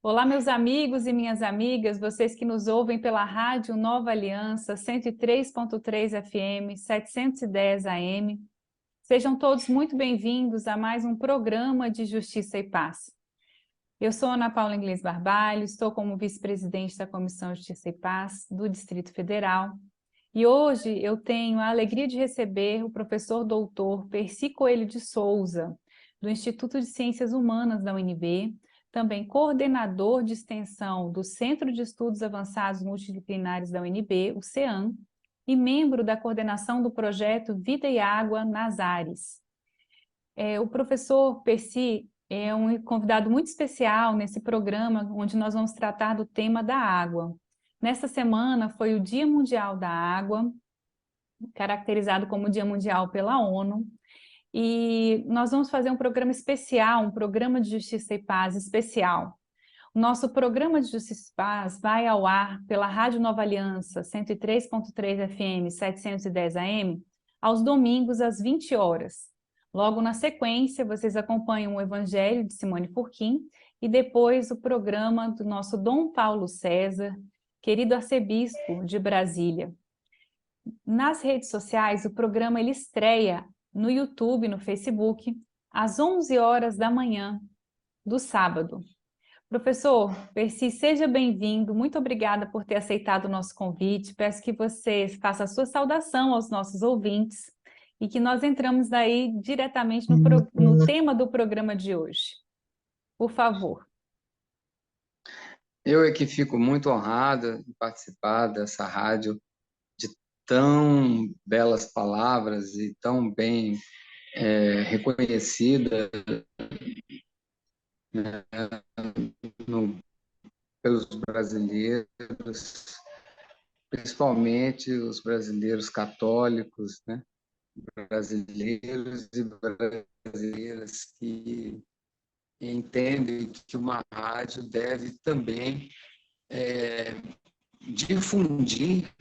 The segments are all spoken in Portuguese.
Olá, meus amigos e minhas amigas, vocês que nos ouvem pela Rádio Nova Aliança, 103.3 FM, 710 AM. Sejam todos muito bem-vindos a mais um programa de Justiça e Paz. Eu sou Ana Paula Inglês Barbalho, estou como vice-presidente da Comissão Justiça e Paz do Distrito Federal. E hoje eu tenho a alegria de receber o professor doutor Percy Coelho de Souza, do Instituto de Ciências Humanas da UNB, também coordenador de extensão do Centro de Estudos Avançados Multidisciplinares da UNB, o CEAM, e membro da coordenação do projeto Vida e Água nas Ares. O professor Percy é um convidado muito especial nesse programa, onde nós vamos tratar do tema da água. Nesta semana foi o Dia Mundial da Água, caracterizado como Dia Mundial pela ONU, e nós vamos fazer um programa especial, um programa de Justiça e Paz especial. O nosso programa de Justiça e Paz vai ao ar pela Rádio Nova Aliança, 103.3 FM, 710 AM, aos domingos às 20 horas. Logo na sequência, vocês acompanham o Evangelho de Simone Furquim e depois o programa do nosso Dom Paulo César, querido arcebispo de Brasília. Nas redes sociais, o programa ele estreia no YouTube, no Facebook, às 11 horas da manhã do sábado. Professor Percy, seja bem-vindo. Muito obrigada por ter aceitado o nosso convite. Peço que você faça a sua saudação aos nossos ouvintes e que nós entramos aí diretamente no tema do programa de hoje. Por favor. Eu é que fico muito honrado em participar dessa rádio de tão belas palavras e tão bem reconhecida, né, pelos brasileiros, principalmente os brasileiros católicos, né, brasileiros e brasileiras que entendem que uma rádio deve também difundir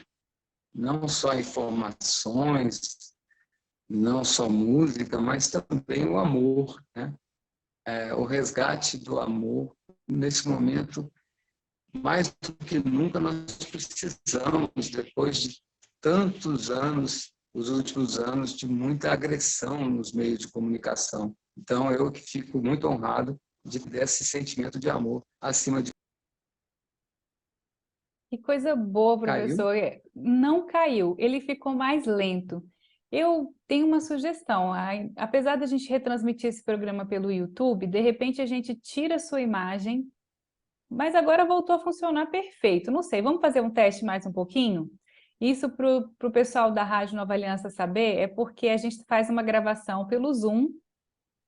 não só informações, não só música, mas também o amor, né? O resgate do amor. Nesse momento, mais do que nunca, nós precisamos, depois de tantos anos, os últimos anos, de muita agressão nos meios de comunicação. Então, eu que fico muito honrado desse sentimento de amor acima de... Que coisa boa, Caiu? professor. Não caiu, ele ficou mais lento. Eu tenho uma sugestão, apesar da gente retransmitir esse programa pelo YouTube, de repente a gente tira a sua imagem, mas agora voltou a funcionar perfeito. Não sei, vamos fazer um teste mais um pouquinho? Isso para o pessoal da Rádio Nova Aliança saber, é porque a gente faz uma gravação pelo Zoom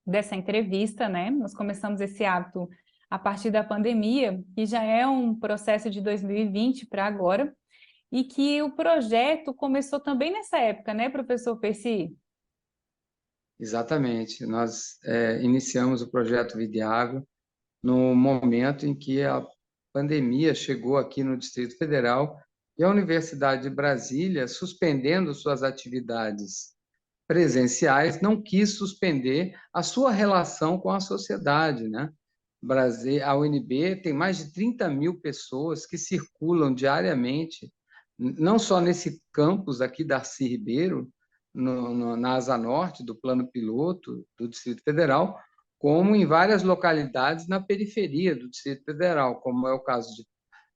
dessa entrevista, né? Nós começamos esse hábito a partir da pandemia, que já é um processo de 2020 para agora, e que o projeto começou também nessa época, né, professor Percy? Exatamente. Nós iniciamos o projeto Vida e Água no momento em que a pandemia chegou aqui no Distrito Federal e a Universidade de Brasília, suspendendo suas atividades presenciais, não quis suspender a sua relação com a sociedade, né? A UNB tem mais de 30 mil pessoas que circulam diariamente, não só nesse campus aqui da Darcy Ribeiro, na Asa Norte do Plano Piloto do Distrito Federal, como em várias localidades na periferia do Distrito Federal, como é o caso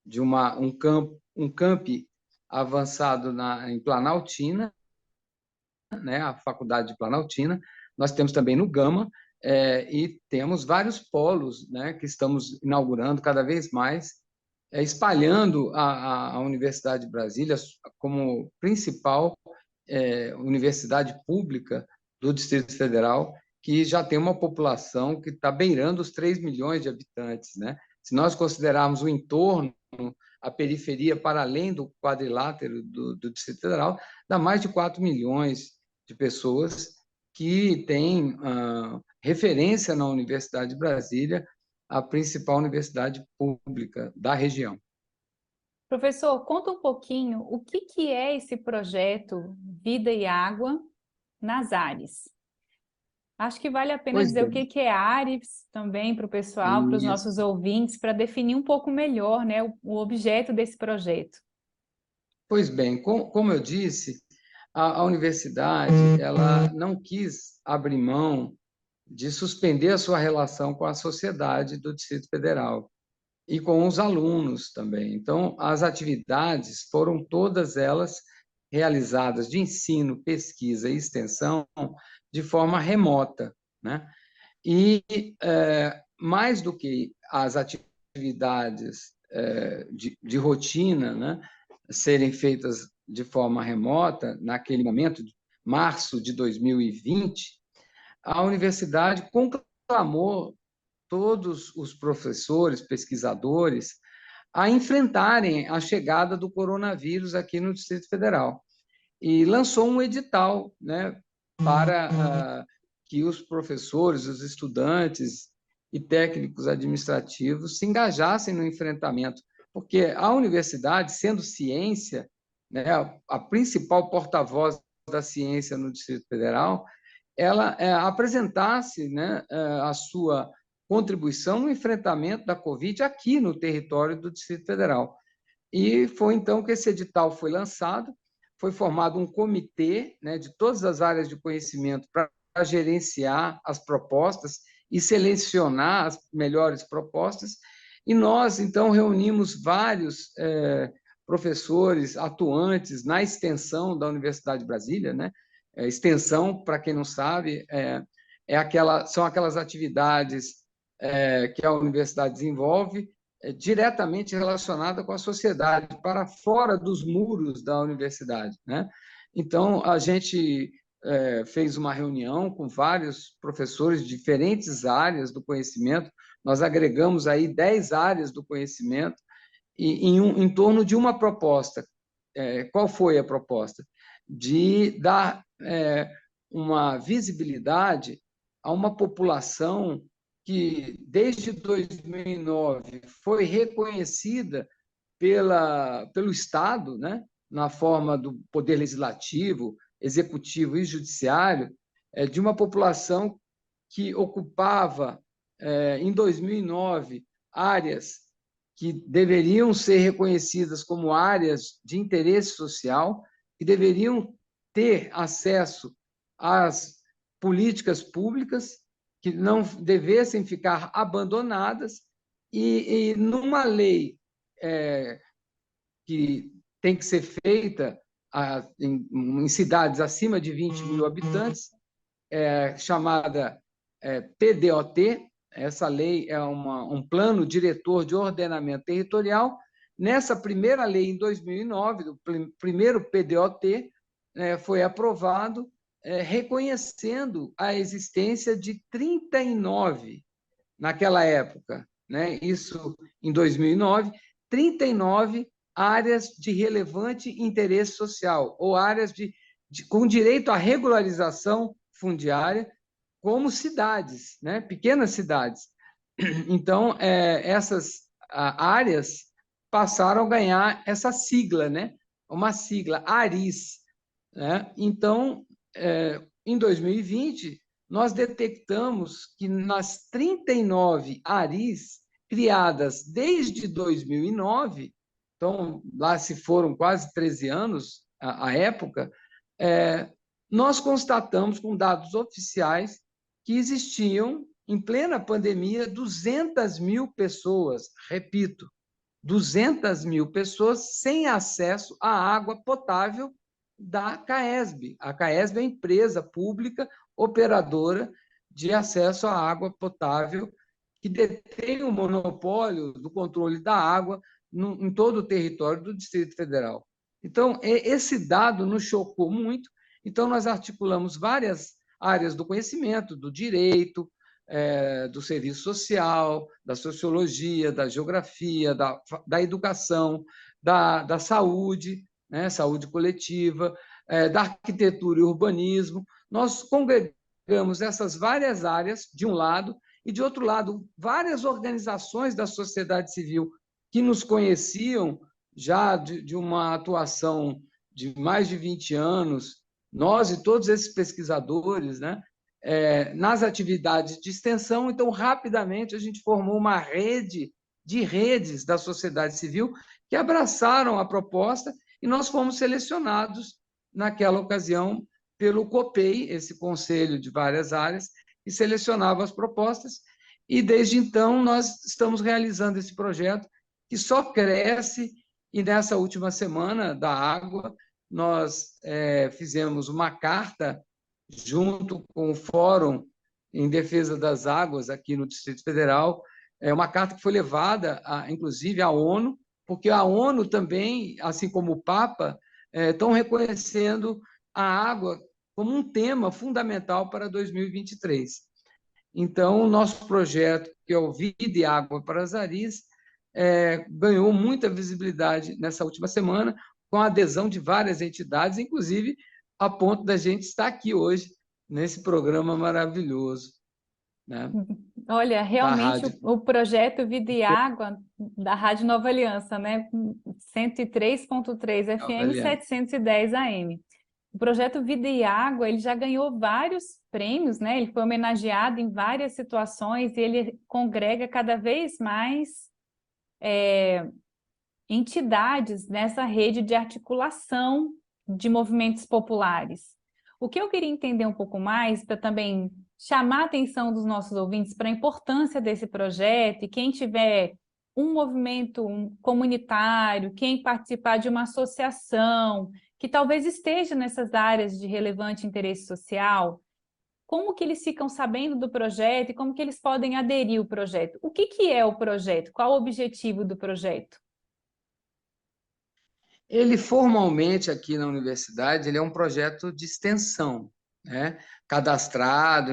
de um camp avançado em Planaltina, né, a Faculdade de Planaltina. Nós temos também no Gama, e temos vários polos, né, que estamos inaugurando cada vez mais, espalhando a Universidade de Brasília como principal universidade pública do Distrito Federal, que já tem uma população que está beirando os 3 milhões de habitantes, né? Se nós considerarmos o entorno, a periferia para além do quadrilátero do Distrito Federal, dá mais de 4 milhões de pessoas que têm referência na Universidade de Brasília, a principal universidade pública da região. Professor, conta um pouquinho o que é esse projeto Vida e Água nas Ares. Acho que vale a pena Pois dizer o bem, que que é ARES também para o pessoal, para os isso. nossos ouvintes, para definir um pouco melhor, né, o objeto desse projeto. Pois bem, como eu disse, a universidade ela não quis abrir mão de suspender a sua relação com a sociedade do Distrito Federal e com os alunos também. Então, as atividades foram todas elas realizadas de ensino, pesquisa e extensão de forma remota, né? E mais do que as atividades de rotina, né, serem feitas de forma remota, naquele momento, março de 2020, a universidade conclamou todos os professores, pesquisadores, a enfrentarem a chegada do coronavírus aqui no Distrito Federal. E lançou um edital, né, para que os professores, os estudantes e técnicos administrativos se engajassem no enfrentamento, porque a universidade, sendo ciência, né, a principal porta-voz da ciência no Distrito Federal, ela apresentasse, né, a sua contribuição no enfrentamento da Covid aqui no território do Distrito Federal. E foi então que esse edital foi lançado, foi formado um comitê, né, de todas as áreas de conhecimento para gerenciar as propostas e selecionar as melhores propostas. E nós, então, reunimos vários professores atuantes na extensão da Universidade de Brasília, né? Extensão, para quem não sabe, são aquelas atividades que a universidade desenvolve diretamente relacionada com a sociedade, para fora dos muros da universidade, né? Então, a gente fez uma reunião com vários professores de diferentes áreas do conhecimento, nós agregamos aí 10 áreas do conhecimento em torno de uma proposta. Qual foi a proposta? De dar uma visibilidade a uma população que, desde 2009, foi reconhecida pelo Estado, né, na forma do poder legislativo, executivo e judiciário, de uma população que ocupava, em 2009, áreas que deveriam ser reconhecidas como áreas de interesse social, que deveriam ter acesso às políticas públicas, que não devessem ficar abandonadas, e numa lei que tem que ser feita em cidades acima de 20 mil habitantes, chamada PDOT. Essa lei é um plano diretor de ordenamento territorial. Nessa primeira lei, em 2009, do primeiro PDOT, foi aprovado, reconhecendo a existência de 39, naquela época, né? Isso em 2009, 39 áreas de relevante interesse social, ou áreas com direito à regularização fundiária, como cidades, né? Pequenas cidades. Então, essas áreas passaram a ganhar essa sigla, né? Uma sigla, ARIS. Né? Então, em 2020, nós detectamos que nas 39 ARIs criadas desde 2009, então lá se foram quase 13 anos à época, nós constatamos com dados oficiais que existiam, em plena pandemia, 200 mil pessoas, repito, 200 mil pessoas sem acesso à água potável da CAESB. A CAESB é a empresa pública operadora de acesso à água potável, que detém o monopólio do controle da água em todo o território do Distrito Federal. Então, esse dado nos chocou muito. Então, nós articulamos várias áreas do conhecimento, do direito, do serviço social, da sociologia, da geografia, da educação, da saúde, né, saúde coletiva, da arquitetura e urbanismo. Nós congregamos essas várias áreas, de um lado, e, de outro lado, várias organizações da sociedade civil que nos conheciam já de uma atuação de mais de 20 anos, nós e todos esses pesquisadores, né, nas atividades de extensão. Então, rapidamente, a gente formou uma rede de redes da sociedade civil que abraçaram a proposta e nós fomos selecionados, naquela ocasião, pelo COPEI, esse conselho de várias áreas, que selecionava as propostas, e desde então nós estamos realizando esse projeto que só cresce, e nessa última semana da água nós fizemos uma carta junto com o Fórum em Defesa das Águas aqui no Distrito Federal, uma carta que foi levada, inclusive, à ONU, porque a ONU também, assim como o Papa, estão reconhecendo a água como um tema fundamental para 2023. Então, o nosso projeto, que é o Vida e Água para as Aris, ganhou muita visibilidade nessa última semana, com a adesão de várias entidades, inclusive a ponto da gente estar aqui hoje, nesse programa maravilhoso, né, Olha, da realmente rádio. o projeto Vida e Água da Rádio Nova Aliança, né? 103.3 FM, Avaliando. 710 AM. O projeto Vida e Água, ele já ganhou vários prêmios, né? Ele foi homenageado em várias situações e ele congrega cada vez mais entidades nessa rede de articulação de movimentos populares. O que eu queria entender um pouco mais, para também chamar a atenção dos nossos ouvintes para a importância desse projeto, e quem tiver um movimento comunitário, quem participar de uma associação, que talvez esteja nessas áreas de relevante interesse social, como que eles ficam sabendo do projeto e como que eles podem aderir ao projeto? O que é o projeto? Qual o objetivo do projeto? Ele, formalmente, aqui na universidade, ele é um projeto de extensão, né? Cadastrado,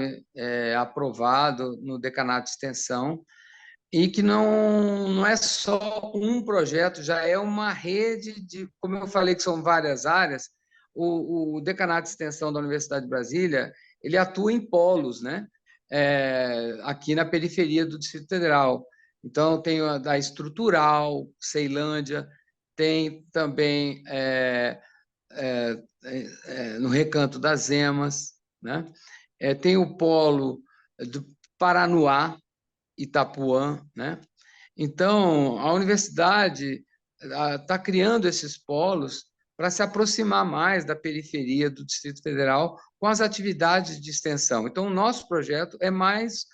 aprovado no decanato de extensão, e que não é só um projeto, já é uma rede de, como eu falei, que são várias áreas. O decanato de extensão da Universidade de Brasília, ele atua em polos, né? Aqui na periferia do Distrito Federal. Então, tem a da Estrutural, Ceilândia, tem também no Recanto das Emas, né? Tem o polo do Paranoá, Itapuã, né? Então, a universidade está criando esses polos para se aproximar mais da periferia do Distrito Federal com as atividades de extensão. Então, o nosso projeto é mais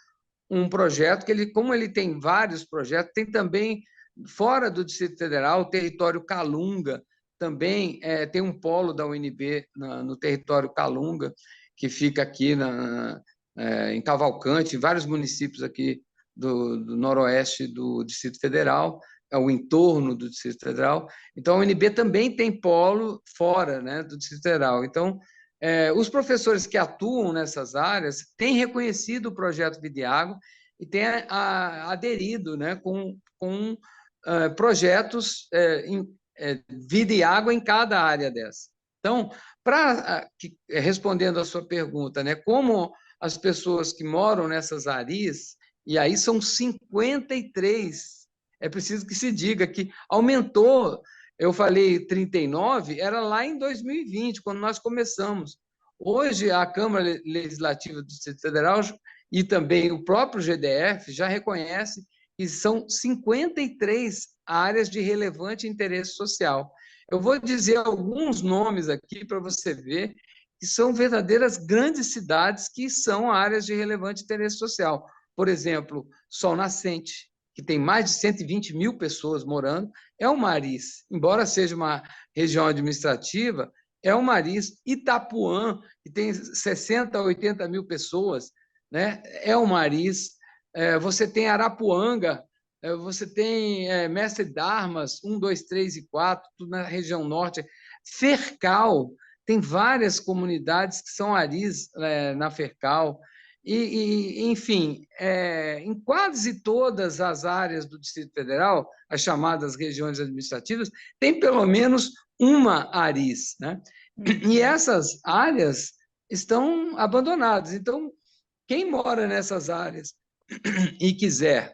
um projeto que, como ele tem vários projetos, tem também, fora do Distrito Federal, o território Calunga, também tem um polo da UNB no território Calunga, que fica aqui em Cavalcante, em vários municípios aqui do noroeste do Distrito Federal, o entorno do Distrito Federal. Então, a UNB também tem polo fora, né, do Distrito Federal. Então, os professores que atuam nessas áreas têm reconhecido o projeto Vida e Água e têm aderido, né, com projetos Vida e Água em cada área dessa. Então, respondendo à sua pergunta, né, como as pessoas que moram nessas áreas, e aí são 53, é preciso que se diga que aumentou. Eu falei 39, era lá em 2020, quando nós começamos. Hoje, a Câmara Legislativa do Distrito Federal e também o próprio GDF já reconhece que são 53 áreas de relevante interesse social. Eu vou dizer alguns nomes aqui para você ver que são verdadeiras grandes cidades que são áreas de relevante interesse social. Por exemplo, Sol Nascente, que tem mais de 120 mil pessoas morando, é uma ARIS. Embora seja uma região administrativa, é uma ARIS. Itapuã, que tem 60 a 80 mil pessoas, né? É uma ARIS. Você tem Arapuanga, você tem Mestre Darmas, 1, 2, 3 e 4, tudo na região norte. Fercal, tem várias comunidades que são ARIS na Fercal. Enfim, em quase todas as áreas do Distrito Federal, as chamadas regiões administrativas, tem pelo menos uma ARIS, né? E essas áreas estão abandonadas. Então, quem mora nessas áreas e quiser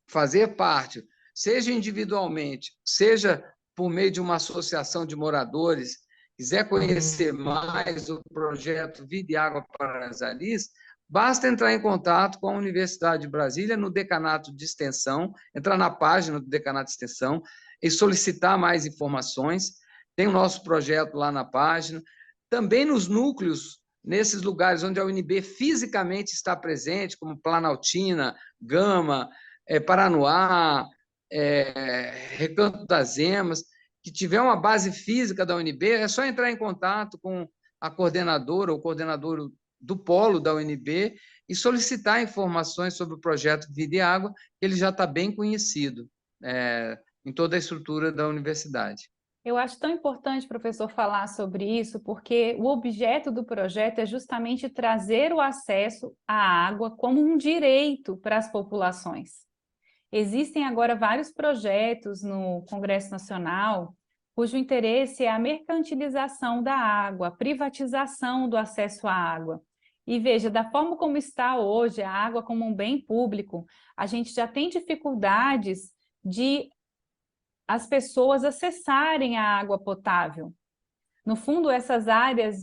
fazer parte, seja individualmente, seja por meio de uma associação de moradores quiser conhecer mais o projeto Vida e Água para as Aris, basta entrar em contato com a Universidade de Brasília, no Decanato de Extensão, entrar na página do Decanato de Extensão e solicitar mais informações. Tem o nosso projeto lá na página. Também nos núcleos, nesses lugares onde a UNB fisicamente está presente, como Planaltina, Gama, Paranoá, Recanto das Emas, que tiver uma base física da UNB, é só entrar em contato com a coordenadora ou coordenador do polo da UNB e solicitar informações sobre o projeto Vida e Água, que ele já está bem conhecido em toda a estrutura da universidade. Eu acho tão importante, professor, falar sobre isso, porque o objeto do projeto é justamente trazer o acesso à água como um direito para as populações. Existem agora vários projetos no Congresso Nacional, cujo interesse é a mercantilização da água, a privatização do acesso à água. E veja, da forma como está hoje a água como um bem público, a gente já tem dificuldades de as pessoas acessarem a água potável. No fundo, essas áreas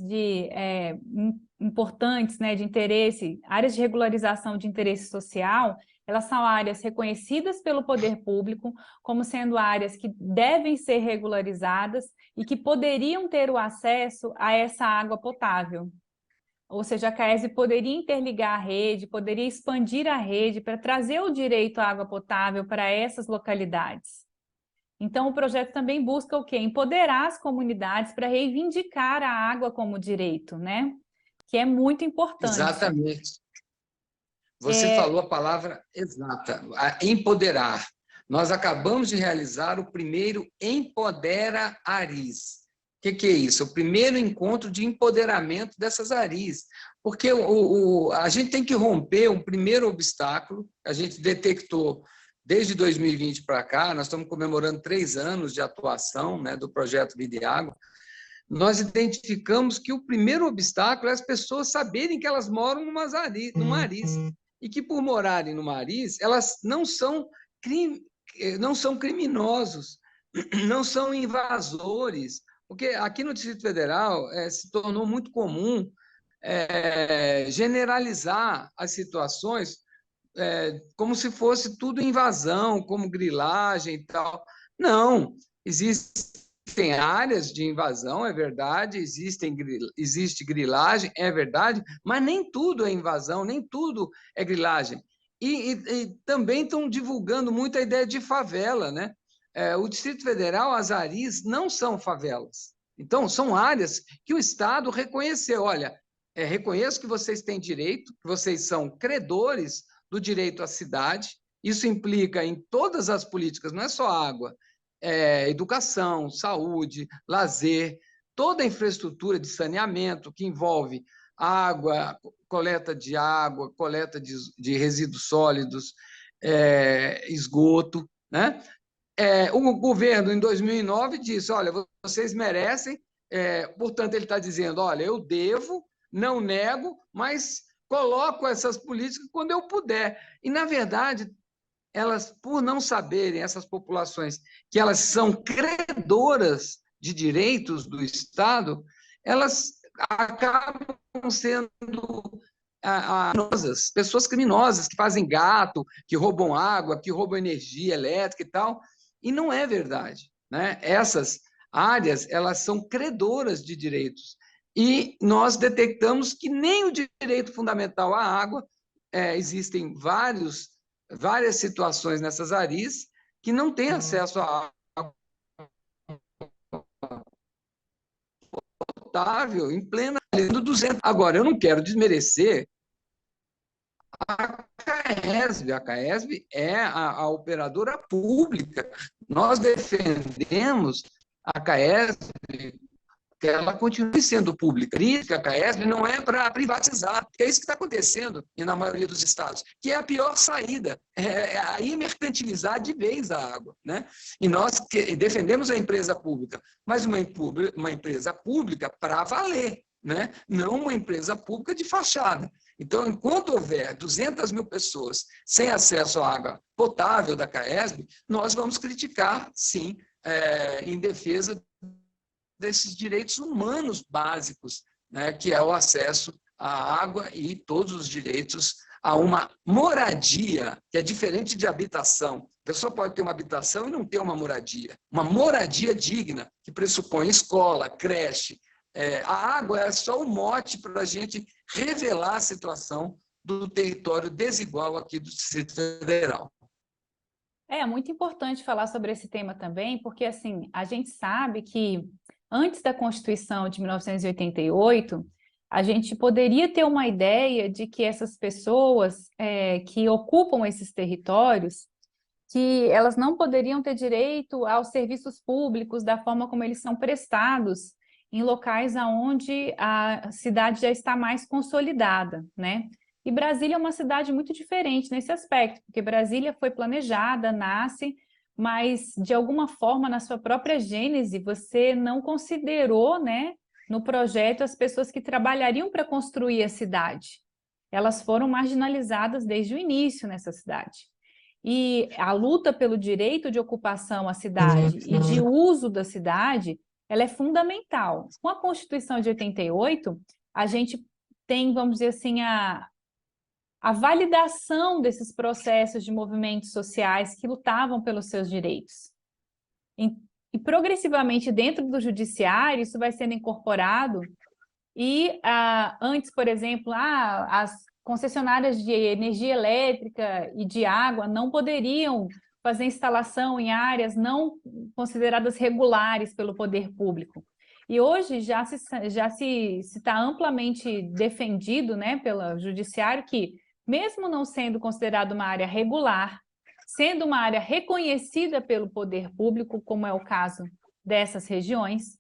importantes, né, de interesse, áreas de regularização de interesse social, elas são áreas reconhecidas pelo poder público como sendo áreas que devem ser regularizadas e que poderiam ter o acesso a essa água potável. Ou seja, a CAESB poderia interligar a rede, poderia expandir a rede para trazer o direito à água potável para essas localidades. Então, o projeto também busca o quê? Empoderar as comunidades para reivindicar a água como direito, né? Que é muito importante. Exatamente. Você falou a palavra exata, empoderar. Nós acabamos de realizar o primeiro Empodera Aris. O que é isso? O primeiro encontro de empoderamento dessas Aris. Porque a gente tem que romper um primeiro obstáculo, a gente detectou desde 2020 para cá, nós estamos comemorando 3 anos de atuação, né, do projeto Vida e Água. Nós identificamos que o primeiro obstáculo é as pessoas saberem que elas moram numa Aris, e que, por morarem numa Aris, elas não são criminosos, não são invasores, porque aqui no Distrito Federal se tornou muito comum generalizar as situações como se fosse tudo invasão, como grilagem e tal. Não, existem áreas de invasão, é verdade, existe grilagem, é verdade, mas nem tudo é invasão, nem tudo é grilagem. E também estão divulgando muito a ideia de favela, né? O Distrito Federal, as Aris, não são favelas. Então, são áreas que o Estado reconheceu. Olha, reconheço que vocês têm direito, que vocês são credores do direito à cidade. Isso implica em todas as políticas, não é só água, educação, saúde, lazer, toda a infraestrutura de saneamento que envolve água, coleta de água, coleta de resíduos sólidos, esgoto, né? O governo, em 2009, disse, olha, vocês merecem, portanto, ele está dizendo, olha, eu devo, não nego, mas coloco essas políticas quando eu puder. E, na verdade, elas, por não saberem, essas populações, que elas são credoras de direitos do Estado, elas acabam sendo pessoas criminosas, que fazem gato, que roubam água, que roubam energia elétrica e tal, e não é verdade, né? Essas áreas, elas são credoras de direitos, e nós detectamos que nem o direito fundamental à água, existem várias situações nessas Aris que não têm acesso à água potável em plena 200. Agora, eu não quero desmerecer a CAESB. A CAESB é a operadora pública. Nós defendemos a CAESB que ela continue sendo pública. A CAESB não é para privatizar, que é isso que está acontecendo na maioria dos estados, que é a pior saída, aí mercantilizar de vez a água, né? E nós defendemos a empresa pública, mas uma empresa pública para valer, né? Não uma empresa pública de fachada. Então, enquanto houver 200 mil pessoas sem acesso à água potável da CAESB, nós vamos criticar, sim, em defesa desses direitos humanos básicos, né, que é o acesso à água e todos os direitos a uma moradia, que é diferente de habitação. A pessoa pode ter uma habitação e não ter uma moradia digna, que pressupõe escola, creche. A água é só o mote para a gente revelar a situação do território desigual aqui do Distrito Federal. É muito importante falar sobre esse tema também, porque assim, a gente sabe que antes da Constituição de 1988, a gente poderia ter uma ideia de que essas pessoas que ocupam esses territórios, que elas não poderiam ter direito aos serviços públicos da forma como eles são prestados em locais onde a cidade já está mais consolidada, né? E Brasília é uma cidade muito diferente nesse aspecto, porque Brasília foi planejada, nasce, mas de alguma forma, na sua própria gênese, você não considerou, né, no projeto as pessoas que trabalhariam para construir a cidade. Elas foram marginalizadas desde o início nessa cidade. E a luta pelo direito de ocupação à cidade e de uso da cidade, ela é fundamental. Com a Constituição de 88, a gente tem, vamos dizer assim, a validação desses processos de movimentos sociais que lutavam pelos seus direitos. E progressivamente, dentro do judiciário, isso vai sendo incorporado e antes, por exemplo, as concessionárias de energia elétrica e de água não poderiam fazer instalação em áreas não consideradas regulares pelo poder público. E hoje já se está amplamente defendido, né, pelo judiciário que, mesmo não sendo considerado uma área regular, sendo uma área reconhecida pelo poder público, como é o caso dessas regiões,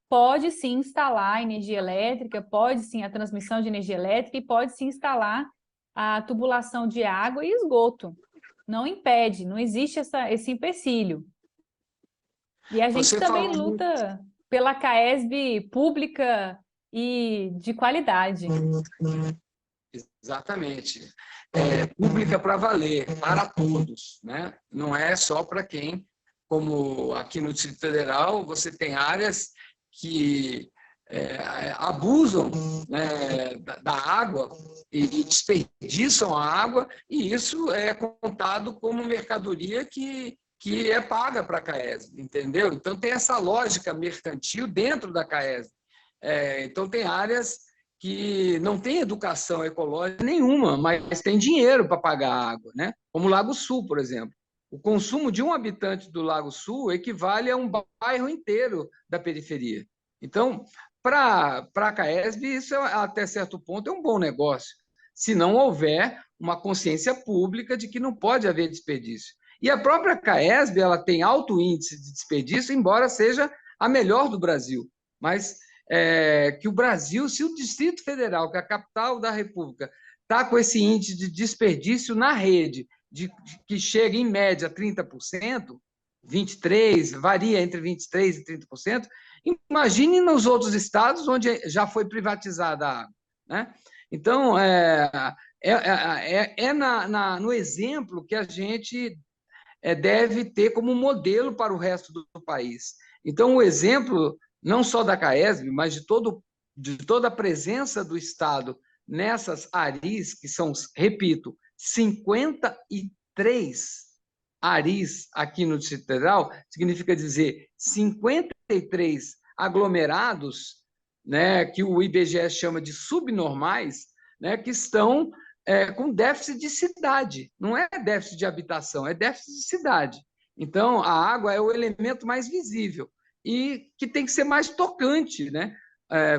pode sim instalar energia elétrica, pode sim a transmissão de energia elétrica e pode sim instalar a tubulação de água e esgoto. Não impede, não existe esse empecilho. E a gente também luta pela CAESB pública e de qualidade. Exatamente. Pública para valer, para todos, né? Não é só para quem, como aqui no Distrito Federal, você tem áreas que abusam, né, da água e desperdiçam a água, e isso é contado como mercadoria que é paga para a CAESB, entendeu? Então, tem essa lógica mercantil dentro da CAESB. Então, tem áreas que não tem educação ecológica nenhuma, mas tem dinheiro para pagar a água, né? Como o Lago Sul, por exemplo. O consumo de um habitante do Lago Sul equivale a um bairro inteiro da periferia. Então, para a CAESB, isso até certo ponto é um bom negócio, se não houver uma consciência pública de que não pode haver desperdício. E a própria CAESB, ela tem alto índice de desperdício, embora seja a melhor do Brasil, mas que o Brasil, se o Distrito Federal, que é a capital da República, está com esse índice de desperdício na rede, que chega em média a 30%, 23%, varia entre 23% e 30%, imagine nos outros estados onde já foi privatizada a água, né? Então, no exemplo que a gente deve ter como modelo para o resto do país. Então, o exemplo não só da CAESB, mas de toda a presença do Estado nessas ARIs, que são, repito, 53 ARIs aqui no Distrito Federal, significa dizer 53 aglomerados, né, que o IBGE chama de subnormais, né, que estão com déficit de cidade. Não é déficit de habitação, é déficit de cidade. Então, a água é o elemento mais visível e que tem que ser mais tocante, né?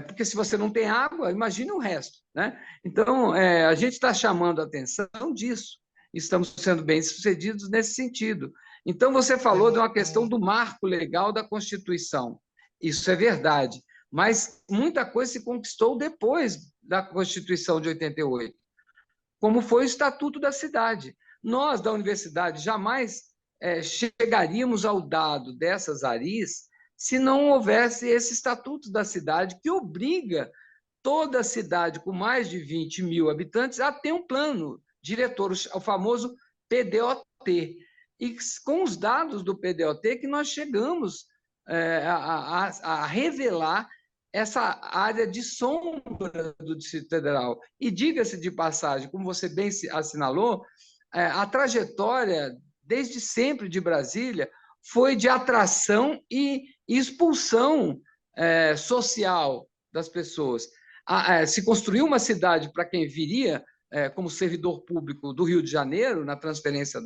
Porque se você não tem água, imagine o resto, né? Então, a gente está chamando a atenção disso. Estamos sendo bem-sucedidos nesse sentido. Então, você falou de uma questão do marco legal da Constituição. Isso é verdade, mas muita coisa se conquistou depois da Constituição de 88, como foi o Estatuto da Cidade. Nós, da universidade, jamais chegaríamos ao dado dessas ARIs se não houvesse esse Estatuto da Cidade, que obriga toda a cidade com mais de 20 mil habitantes a ter um plano diretor, o famoso PDOT. E com os dados do PDOT que nós chegamos a revelar essa área de sombra do Distrito Federal. E diga-se de passagem, como você bem assinalou, a trajetória, desde sempre, de Brasília foi de atração e expulsão social das pessoas. Se construiu uma cidade para quem viria como servidor público do Rio de Janeiro, na transferência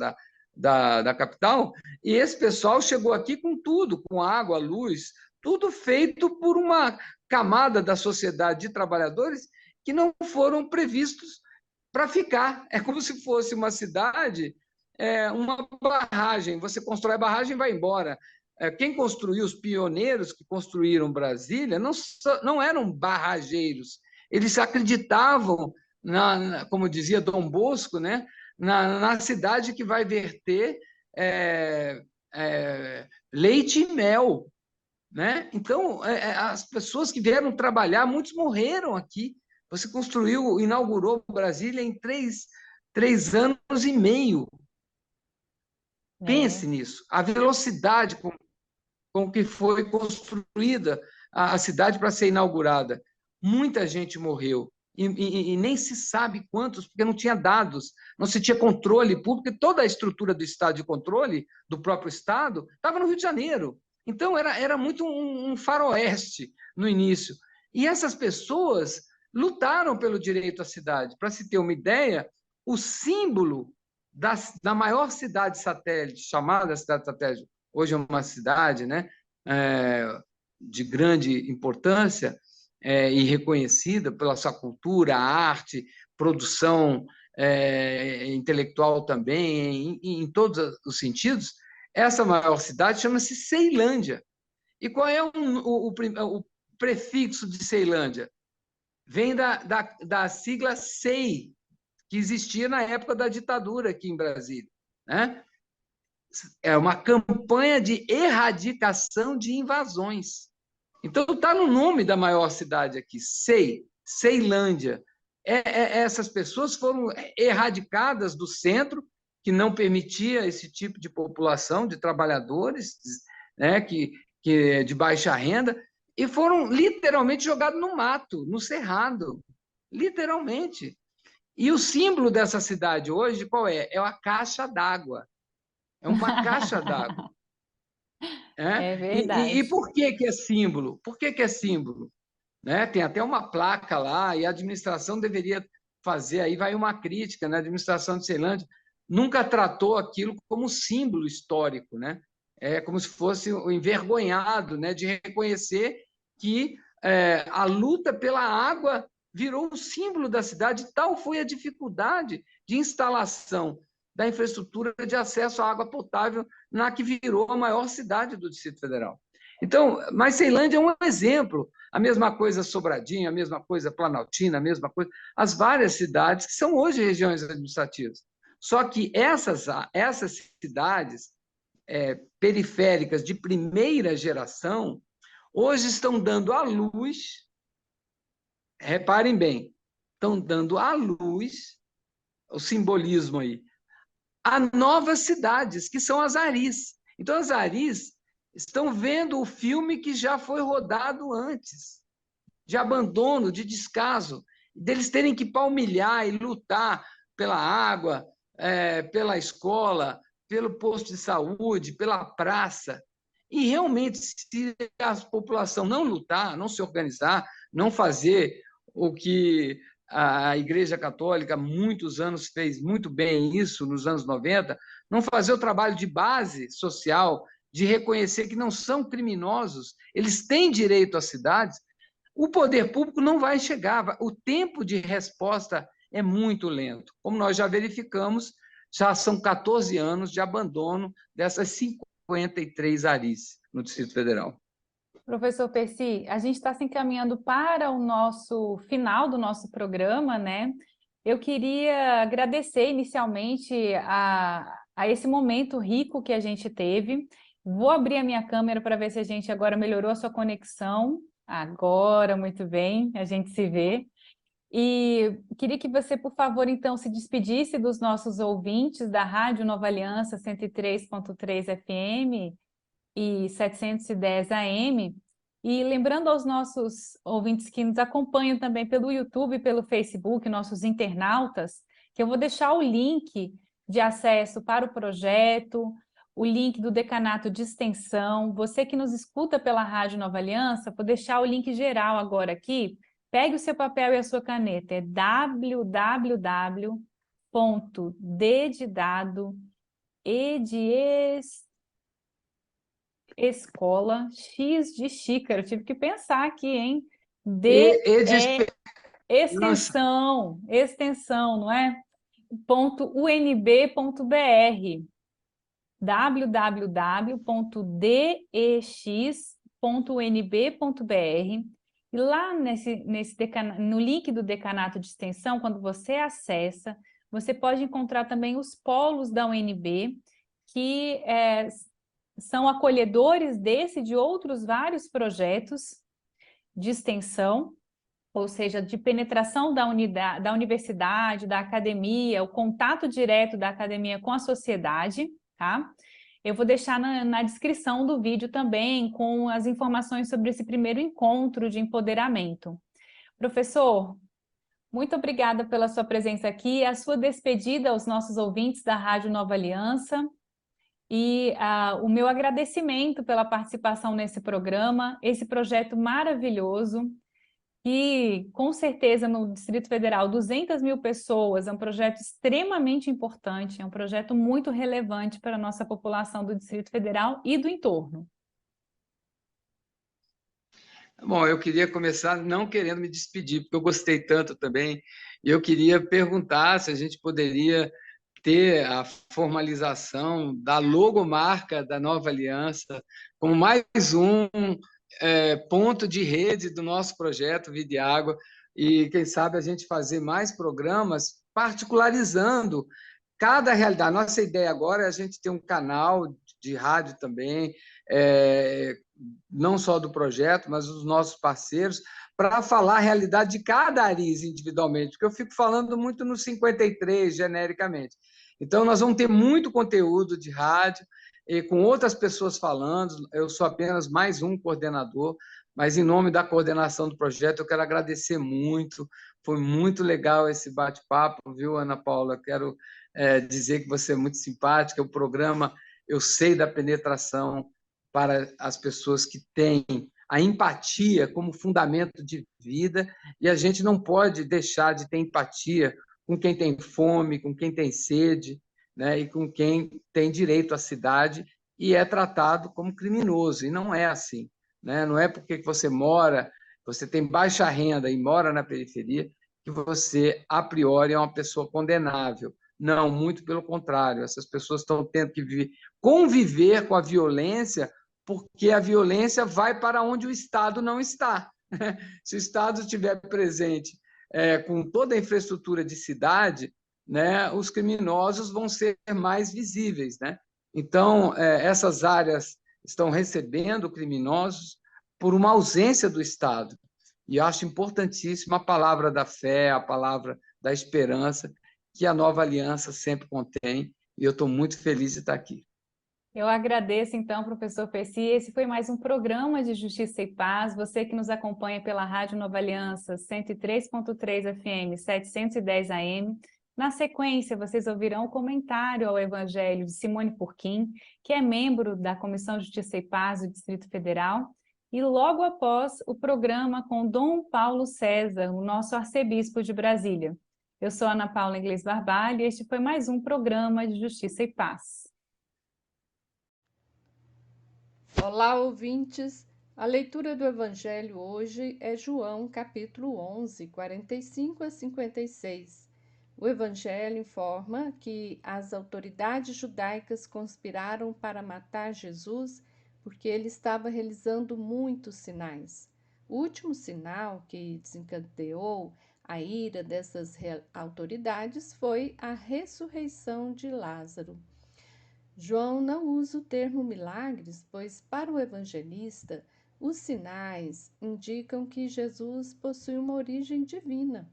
da capital, e esse pessoal chegou aqui com tudo, com água, luz, tudo feito por uma camada da sociedade de trabalhadores que não foram previstos para ficar. É como se fosse uma cidade, uma barragem. Você constrói a barragem e vai embora. Quem construiu, os pioneiros que construíram Brasília, não eram barrageiros. Eles acreditavam, como dizia Dom Bosco, né, na cidade que vai verter leite e mel. Né? Então, as pessoas que vieram trabalhar, muitos morreram aqui. Você inaugurou Brasília em três anos e meio. Pense nisso. A velocidade com que foi construída a cidade para ser inaugurada. Muita gente morreu. E nem se sabe quantos, porque não tinha dados, não se tinha controle público, e toda a estrutura do Estado de controle, do próprio Estado, estava no Rio de Janeiro. Então, era muito um faroeste no início. E essas pessoas lutaram pelo direito à cidade. Para se ter uma ideia, o símbolo da maior cidade satélite, chamada cidade satélite, hoje é uma cidade, né, de grande importância, e reconhecida pela sua cultura, arte, produção intelectual também, em todos os sentidos. Essa maior cidade chama-se Ceilândia. E qual é o prefixo de Ceilândia? Vem da sigla CEI, que existia na época da ditadura aqui em Brasília. Né? É uma campanha de erradicação de invasões. Então, está no nome da maior cidade aqui, Ceilândia. Essas pessoas foram erradicadas do centro, que não permitia esse tipo de população, de trabalhadores, né, que de baixa renda, e foram literalmente jogados no mato, no cerrado, literalmente. E o símbolo dessa cidade hoje, qual é? É a caixa d'água. É uma caixa d'água. É verdade. E por que é símbolo? Por que é símbolo? Né? Tem até uma placa lá, e a administração deveria fazer, aí vai uma crítica, né? A administração de Ceilândia nunca tratou aquilo como símbolo histórico, né? É como se fosse o envergonhado, né? De reconhecer que a luta pela água virou o símbolo da cidade, tal foi a dificuldade de instalação da infraestrutura de acesso à água potável na que virou a maior cidade do Distrito Federal. Então, mas Ceilândia é um exemplo. A mesma coisa Sobradinho, a mesma coisa Planaltina, a mesma coisa, as várias cidades que são hoje regiões administrativas. Só que essas cidades periféricas de primeira geração hoje estão dando à luz, reparem bem, estão dando à luz, o simbolismo aí, a novas cidades, que são as ARIs. Então, as ARIs estão vendo o filme que já foi rodado antes, de abandono, de descaso, deles terem que palmilhar e lutar pela água, pela escola, pelo posto de saúde, pela praça. E realmente, se a população não lutar, não se organizar, não fazer o que a Igreja Católica, há muitos anos, fez muito bem isso, nos anos 90, não fazer o trabalho de base social, de reconhecer que não são criminosos, eles têm direito às cidades, o poder público não vai chegar, o tempo de resposta é muito lento. Como nós já verificamos, já são 14 anos de abandono dessas 53 ARIs no Distrito Federal. Professor Percy, a gente está se encaminhando para o nosso final do nosso programa, né? Eu queria agradecer inicialmente a esse momento rico que a gente teve. Vou abrir a minha câmera para ver se a gente agora melhorou a sua conexão. Agora, muito bem, a gente se vê. E queria que você, por favor, então, se despedisse dos nossos ouvintes da Rádio Nova Aliança 103.3 FM e 710 AM. E lembrando aos nossos ouvintes que nos acompanham também pelo YouTube, pelo Facebook, nossos internautas, que eu vou deixar o link de acesso para o projeto, o link do Decanato de Extensão. Você que nos escuta pela Rádio Nova Aliança, vou deixar o link geral agora aqui. Pegue o seu papel e a sua caneta, é www.d de dado, e de escola, X de xícara. Eu tive que pensar aqui, hein? D E de é esperança. extensão, não é? .unb.br, www.dex.unb.br. E lá no link do Decanato de Extensão, quando você acessa, você pode encontrar também os polos da UNB, que são acolhedores desse e de outros vários projetos de extensão, ou seja, de penetração da universidade, da academia, o contato direto da academia com a sociedade, tá? Eu vou deixar na descrição do vídeo também com as informações sobre esse primeiro encontro de empoderamento. Professor, muito obrigada pela sua presença aqui, a sua despedida aos nossos ouvintes da Rádio Nova Aliança e o meu agradecimento pela participação nesse programa, esse projeto maravilhoso, que com certeza no Distrito Federal, 200 mil pessoas, é um projeto extremamente importante, é um projeto muito relevante para a nossa população do Distrito Federal e do entorno. Bom, eu queria começar não querendo me despedir, porque eu gostei tanto também, e eu queria perguntar se a gente poderia ter a formalização da logomarca da Nova Aliança como mais um ponto de rede do nosso projeto Vida e Água, e quem sabe a gente fazer mais programas particularizando cada realidade. Nossa ideia agora é a gente ter um canal de rádio também, não só do projeto, mas dos nossos parceiros, para falar a realidade de cada ARIS individualmente, porque eu fico falando muito no 53, genericamente. Então, nós vamos ter muito conteúdo de rádio, com outras pessoas falando, eu sou apenas mais um coordenador, mas em nome da coordenação do projeto, eu quero agradecer muito, foi muito legal esse bate-papo, viu, Ana Paula? Quero dizer que você é muito simpática, o programa, eu sei da penetração para as pessoas que têm a empatia como fundamento de vida, e a gente não pode deixar de ter empatia com quem tem fome, com quem tem sede, né, e com quem tem direito à cidade e é tratado como criminoso, e não é assim. Né? Não é porque você mora, você tem baixa renda e mora na periferia, que você, a priori, é uma pessoa condenável. Não, muito pelo contrário, essas pessoas estão tendo que conviver com a violência, porque a violência vai para onde o Estado não está. Se o Estado estiver presente com toda a infraestrutura de cidade, né, os criminosos vão ser mais visíveis. Né? Então, essas áreas estão recebendo criminosos por uma ausência do Estado. E eu acho importantíssima a palavra da fé, a palavra da esperança, que a Nova Aliança sempre contém, e eu estou muito feliz de estar aqui. Eu agradeço, então, professor Percy. Esse foi mais um programa de Justiça e Paz. Você que nos acompanha pela Rádio Nova Aliança, 103.3 FM, 710 AM. Na sequência, vocês ouvirão o comentário ao Evangelho de Simone Furquim, que é membro da Comissão de Justiça e Paz do Distrito Federal. E logo após, o programa com Dom Paulo César, o nosso arcebispo de Brasília. Eu sou Ana Paula Inglês Barbalho e este foi mais um programa de Justiça e Paz. Olá, ouvintes! A leitura do Evangelho hoje é João, capítulo 11, 45 a 56. O Evangelho informa que as autoridades judaicas conspiraram para matar Jesus porque ele estava realizando muitos sinais. O último sinal que desencadeou a ira dessas autoridades foi a ressurreição de Lázaro. João não usa o termo milagres, pois, para o evangelista, os sinais indicam que Jesus possui uma origem divina.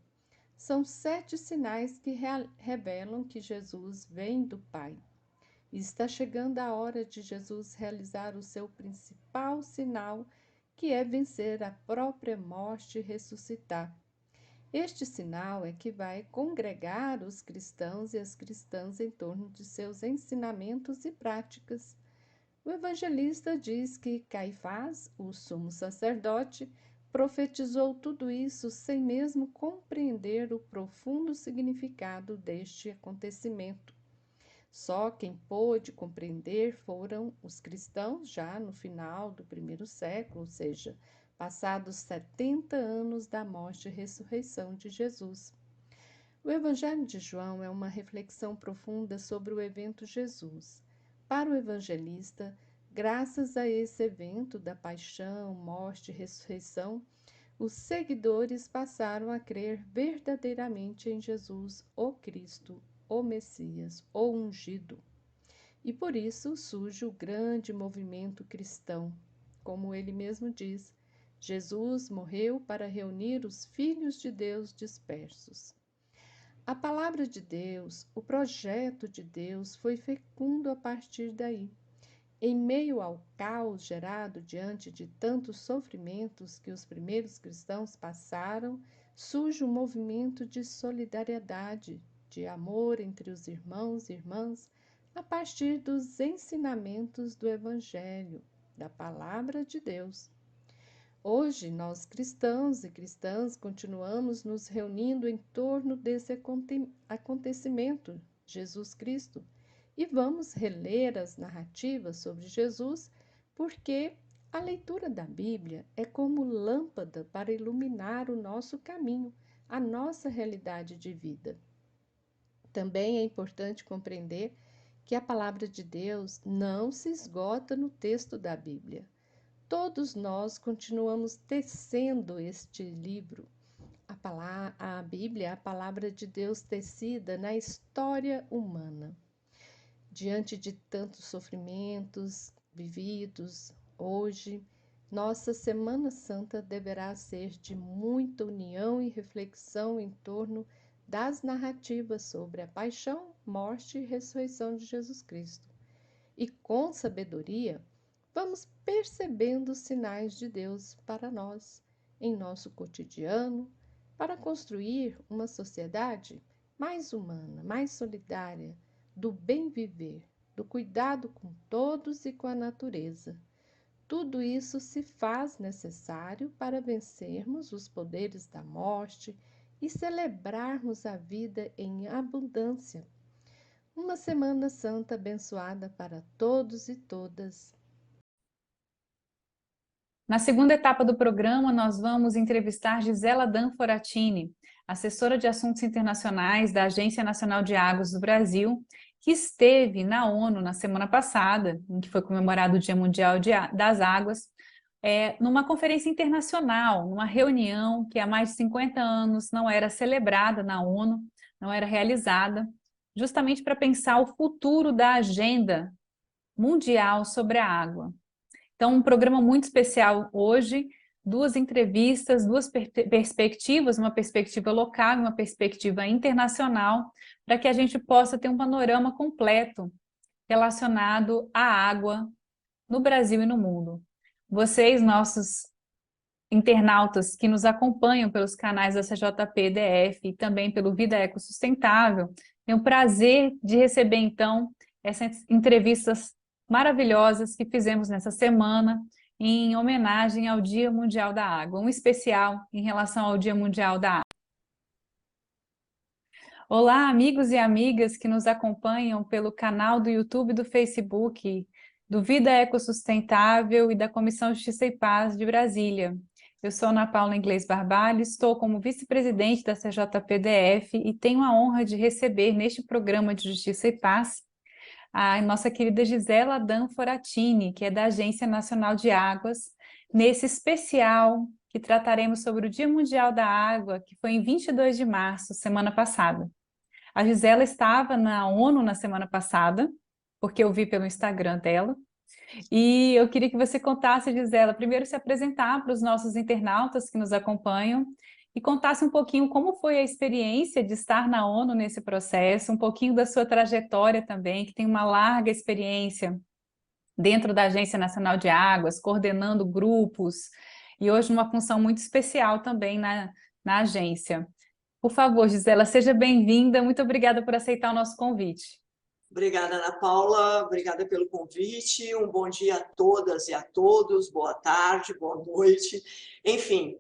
São 7 sinais que revelam que Jesus vem do Pai. e está chegando a hora de Jesus realizar o seu principal sinal, que é vencer a própria morte e ressuscitar. Este sinal é que vai congregar os cristãos e as cristãs em torno de seus ensinamentos e práticas. O evangelista diz que Caifás, o sumo sacerdote, profetizou tudo isso sem mesmo compreender o profundo significado deste acontecimento. Só quem pôde compreender foram os cristãos já no final do primeiro século, ou seja, passados 70 anos da morte e ressurreição de Jesus. O Evangelho de João é uma reflexão profunda sobre o evento Jesus. Para o evangelista, graças a esse evento da paixão, morte e ressurreição, os seguidores passaram a crer verdadeiramente em Jesus, o Cristo, o Messias, o ungido. E por isso surge o grande movimento cristão. Como ele mesmo diz, Jesus morreu para reunir os filhos de Deus dispersos. A palavra de Deus, o projeto de Deus foi fecundo a partir daí. Em meio ao caos gerado diante de tantos sofrimentos que os primeiros cristãos passaram, surge um movimento de solidariedade, de amor entre os irmãos e irmãs, a partir dos ensinamentos do Evangelho, da Palavra de Deus. Hoje, nós cristãos e cristãs continuamos nos reunindo em torno desse acontecimento, Jesus Cristo, e vamos reler as narrativas sobre Jesus, porque a leitura da Bíblia é como lâmpada para iluminar o nosso caminho, a nossa realidade de vida. Também é importante compreender que a palavra de Deus não se esgota no texto da Bíblia. Todos nós continuamos tecendo este livro. A Bíblia é a palavra de Deus tecida na história humana. Diante de tantos sofrimentos vividos hoje, nossa Semana Santa deverá ser de muita união e reflexão em torno das narrativas sobre a paixão, morte e ressurreição de Jesus Cristo. E com sabedoria, vamos percebendo os sinais de Deus para nós, em nosso cotidiano, para construir uma sociedade mais humana, mais solidária, do bem viver, do cuidado com todos e com a natureza. Tudo isso se faz necessário para vencermos os poderes da morte e celebrarmos a vida em abundância. Uma Semana Santa abençoada para todos e todas. Na segunda etapa do programa, nós vamos entrevistar Gisela Danforatini, assessora de assuntos internacionais da Agência Nacional de Águas do Brasil, que esteve na ONU na semana passada, em que foi comemorado o Dia Mundial das Águas, numa conferência internacional, numa reunião que há mais de 50 anos não era celebrada na ONU, não era realizada, justamente para pensar o futuro da agenda mundial sobre a água. Então, um programa muito especial hoje, duas entrevistas, duas perspectivas, uma perspectiva local e uma perspectiva internacional, para que a gente possa ter um panorama completo relacionado à água no Brasil e no mundo. Vocês, nossos internautas que nos acompanham pelos canais da CJP-DF e também pelo Vida Ecossustentável, tenho o prazer de receber, então, essas entrevistas maravilhosas que fizemos nessa semana em homenagem ao Dia Mundial da Água, um especial em relação ao Dia Mundial da Água. Olá, amigos e amigas que nos acompanham pelo canal do YouTube e do Facebook, do Vida Ecossustentável e da Comissão Justiça e Paz de Brasília. Eu sou Ana Paula Inglês Barbalho, estou como vice-presidente da CJP-DF e tenho a honra de receber neste programa de Justiça e Paz a nossa querida Gisela Danforatini, que é da Agência Nacional de Águas, nesse especial que trataremos sobre o Dia Mundial da Água, que foi em 22 de março, semana passada. A Gisela estava na ONU na semana passada, porque eu vi pelo Instagram dela, e eu queria que você contasse, Gisela, primeiro se apresentar para os nossos internautas que nos acompanham e contasse um pouquinho como foi a experiência de estar na ONU nesse processo, um pouquinho da sua trajetória também, que tem uma larga experiência dentro da Agência Nacional de Águas, coordenando grupos, e hoje numa função muito especial também na agência. Por favor, Gisela, seja bem-vinda, muito obrigada por aceitar o nosso convite. Obrigada, Ana Paula, obrigada pelo convite, um bom dia a todas e a todos, boa tarde, boa noite, enfim,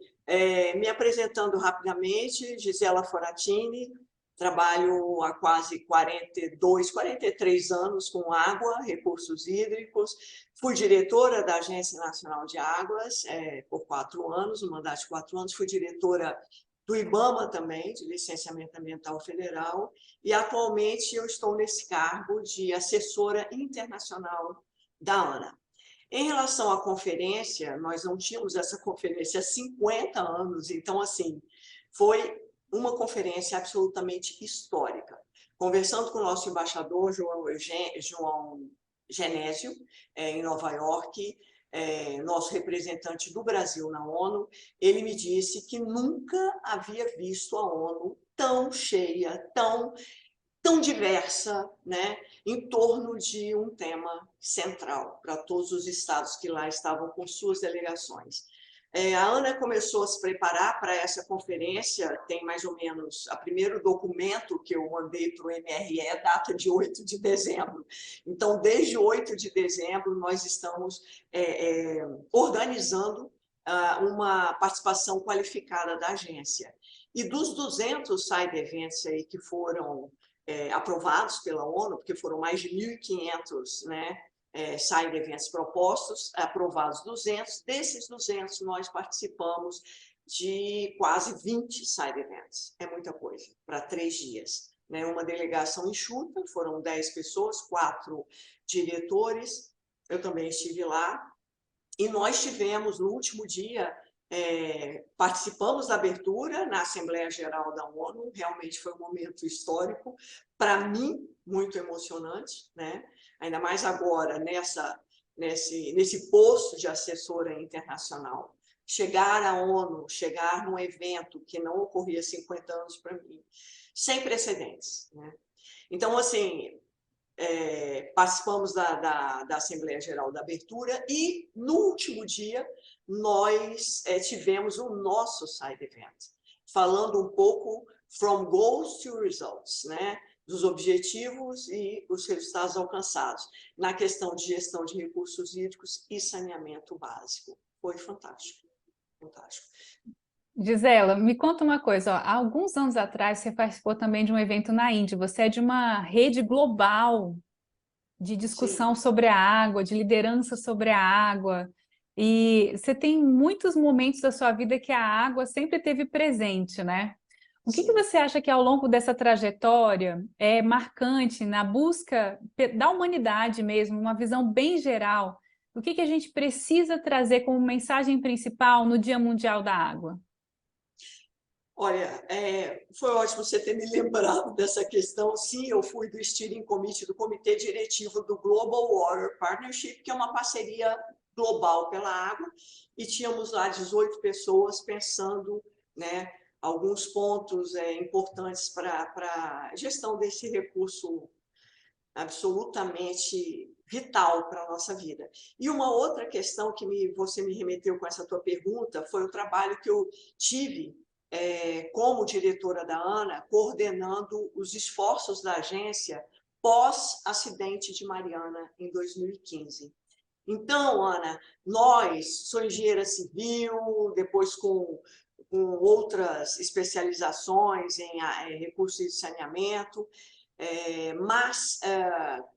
me apresentando rapidamente, Gisela Foratini, trabalho há quase 43 anos com água, recursos hídricos, fui diretora da Agência Nacional de Águas por 4 anos, no mandato de 4 anos, fui diretora do IBAMA também, de Licenciamento Ambiental Federal, e atualmente eu estou nesse cargo de assessora internacional da ANA. Em relação à conferência, nós não tínhamos essa conferência há 50 anos, então, assim, foi uma conferência absolutamente histórica. Conversando com o nosso embaixador, João Genésio, em Nova York, nosso representante do Brasil na ONU, ele me disse que nunca havia visto a ONU tão cheia, tão diversa, né, em torno de um tema central para todos os estados que lá estavam com suas delegações. A ANA começou a se preparar para essa conferência, tem mais ou menos, o primeiro documento que eu mandei para o MRE data de 8 de dezembro. Então, desde 8 de dezembro, nós estamos organizando uma participação qualificada da agência. E dos 200 side events aí que foram aprovados pela ONU, porque foram mais de 1.500, né, side events propostos, aprovados 200, desses 200 nós participamos de quase 20 side events, é muita coisa, para 3 dias. Né? Uma delegação enxuta, foram 10 pessoas, 4 diretores, eu também estive lá, e nós tivemos no último dia, participamos da abertura na Assembleia Geral da ONU, realmente foi um momento histórico, para mim, muito emocionante, né? Ainda mais agora, nesse posto de assessora internacional. Chegar à ONU, chegar num evento que não ocorria há 50 anos para mim, sem precedentes. Né? Então, assim, participamos da Assembleia Geral da Abertura e, no último dia, nós tivemos o nosso side event, falando um pouco from goals to results, né? Dos objetivos e os resultados alcançados na questão de gestão de recursos hídricos e saneamento básico. Foi fantástico, fantástico. Gisela, me conta uma coisa, ó. Há alguns anos atrás você participou também de um evento na Índia, você é de uma rede global de discussão Sim. sobre a água, de liderança sobre a água, e você tem muitos momentos da sua vida que a água sempre esteve presente, né? O que você acha que ao longo dessa trajetória é marcante na busca da humanidade mesmo, uma visão bem geral, o que a gente precisa trazer como mensagem principal no Dia Mundial da Água? Olha, foi ótimo você ter me lembrado dessa questão. Sim, eu fui do Steering Committee, do Comitê Diretivo do Global Water Partnership, que é uma parceria global pela água, e tínhamos lá 18 pessoas pensando, né, alguns pontos importantes para a gestão desse recurso absolutamente vital para a nossa vida. E uma outra questão que você me remeteu com essa tua pergunta foi o trabalho que eu tive como diretora da ANA, coordenando os esforços da agência pós-acidente de Mariana em 2015. Então, Ana, sou engenheira civil, depois com outras especializações em recursos de saneamento, mas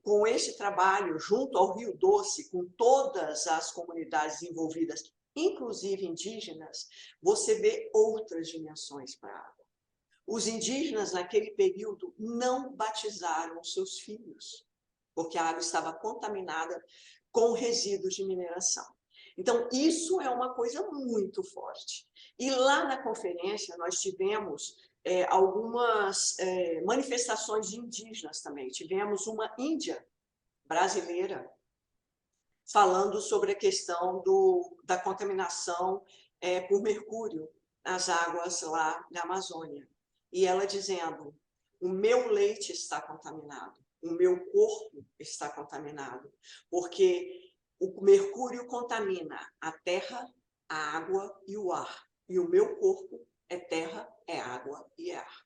com esse trabalho junto ao Rio Doce, com todas as comunidades envolvidas, inclusive indígenas, você vê outras dimensões para a água. Os indígenas, naquele período, não batizaram seus filhos, porque a água estava contaminada com resíduos de mineração. Então, isso é uma coisa muito forte. E lá na conferência, nós tivemos algumas manifestações de indígenas também. Tivemos uma índia brasileira falando sobre a questão da contaminação por mercúrio nas águas lá da Amazônia. E ela dizendo, o meu leite está contaminado, o meu corpo está contaminado, porque o mercúrio contamina a terra, a água e o ar. E o meu corpo é terra, é água e é ar.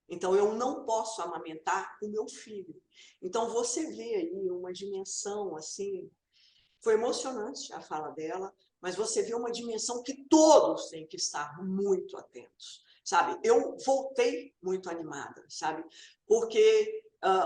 Então, eu não posso amamentar o meu filho. Então, você vê aí uma dimensão, assim, foi emocionante a fala dela, mas você vê uma dimensão que todos têm que estar muito atentos, sabe? Eu voltei muito animada, sabe? Porque